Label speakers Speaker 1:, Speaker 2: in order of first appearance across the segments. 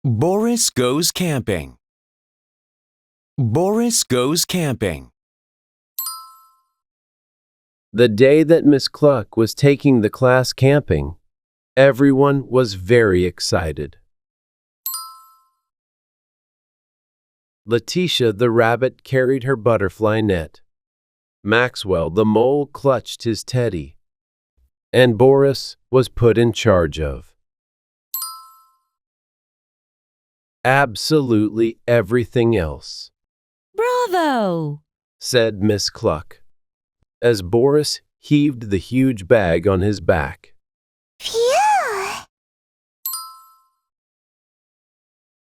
Speaker 1: Boris Goes Camping. Boris Goes Camping.
Speaker 2: The day that Miss Cluck was taking the class camping, everyone was very excited. Letitia the rabbit carried her butterfly net. Maxwell the mole clutched his teddy. And Boris was put in charge of absolutely everything else.
Speaker 3: Bravo!
Speaker 2: Said Miss Cluck, as Boris heaved the huge bag on his back.
Speaker 4: Phew!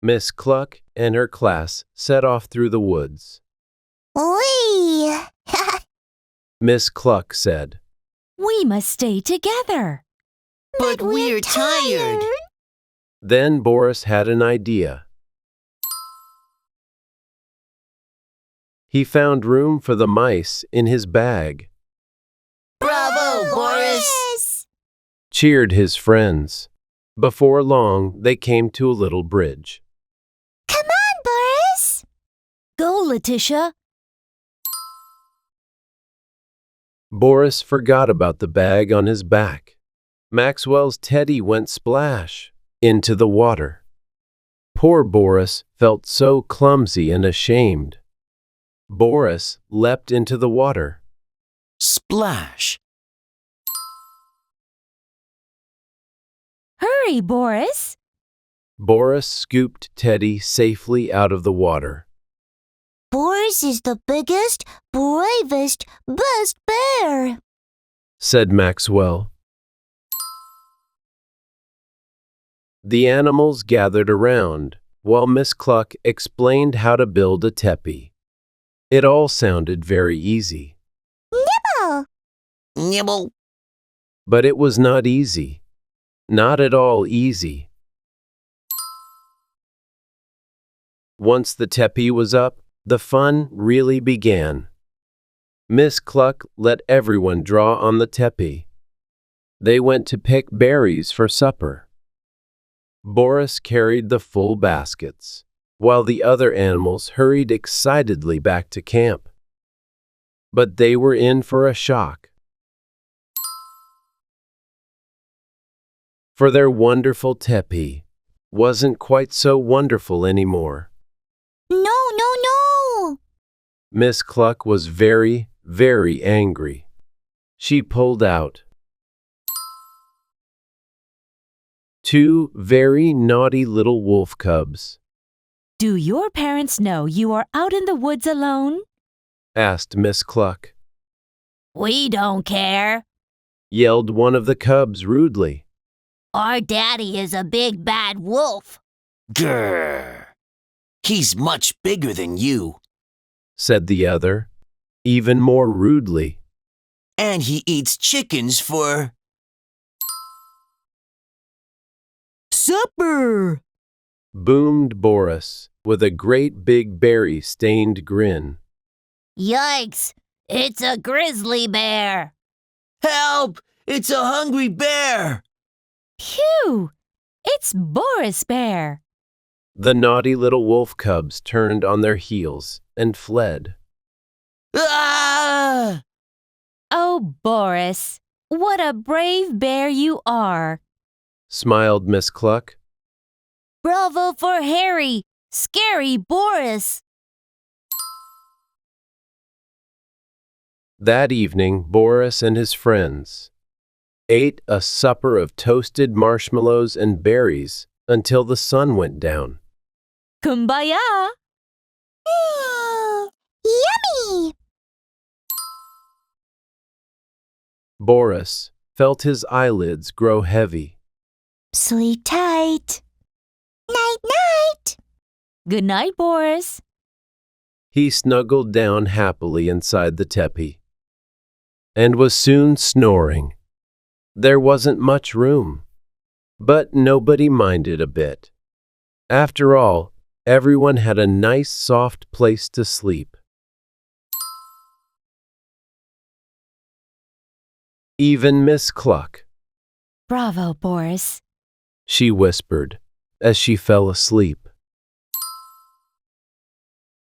Speaker 2: Miss Cluck and her class set off through the woods.
Speaker 4: Whee!
Speaker 2: Miss Cluck said,
Speaker 3: We must stay together.
Speaker 4: But we're tired.
Speaker 2: Then Boris had an idea. He found room for the mice in his bag.
Speaker 4: Bravo, Boris!
Speaker 2: Cheered his friends. Before long, they came to a little bridge.
Speaker 4: Come on, Boris!
Speaker 3: Go, Letitia.
Speaker 2: Boris forgot about the bag on his back. Maxwell's teddy went splash into the water. Poor Boris felt so clumsy and ashamed. Boris leapt into the water.
Speaker 1: Splash.
Speaker 3: Hurry, Boris.
Speaker 2: Boris scooped Teddy safely out of the water.
Speaker 4: Boris is the biggest, bravest, best bear,
Speaker 2: Said Maxwell. The animals gathered around while Miss Cluck explained how to build a teepee. It all sounded very easy.
Speaker 4: Nibble!
Speaker 1: Nibble.
Speaker 2: But it was not easy. Not at all easy. Once the teepee was up, the fun really began. Miss Cluck let everyone draw on the teepee. They went to pick berries for supper. Boris carried the full baskets, while the other animals hurried excitedly back to camp. But they were in for a shock. For their wonderful teepee wasn't quite so wonderful anymore.
Speaker 4: No!
Speaker 2: Miss Cluck was very, very angry. She pulled out 2 very naughty little wolf cubs.
Speaker 3: Do your parents know you are out in the woods alone?
Speaker 2: Asked Miss Cluck.
Speaker 3: We don't care.
Speaker 2: Yelled one of the cubs rudely.
Speaker 4: Our daddy is a big bad wolf.
Speaker 1: Grrr. He's much bigger than you.
Speaker 2: Said the other, even more rudely.
Speaker 1: And he eats chickens for supper.
Speaker 2: Boomed Boris with a great big berry-stained grin.
Speaker 4: Yikes! It's a grizzly bear.
Speaker 1: Help! It's a hungry bear.
Speaker 3: Phew! It's Boris Bear.
Speaker 2: The naughty little wolf cubs turned on their heels and fled.
Speaker 1: Ah!
Speaker 3: Oh, Boris, what a brave bear you are.
Speaker 2: Smiled Miss Cluck.
Speaker 4: Bravo for Harry, scary Boris.
Speaker 2: That evening, Boris and his friends ate a supper of toasted marshmallows and berries until the sun went down.
Speaker 3: Kumbaya!
Speaker 4: Yummy!
Speaker 2: Boris felt his eyelids grow heavy.
Speaker 4: Sleep tight. Night-night.
Speaker 3: Good night, Boris.
Speaker 2: He snuggled down happily inside the teepee and was soon snoring. There wasn't much room, but nobody minded a bit. After all, everyone had a nice soft place to sleep. Even Miss Cluck.
Speaker 3: Bravo, Boris.
Speaker 2: She whispered, as she fell asleep.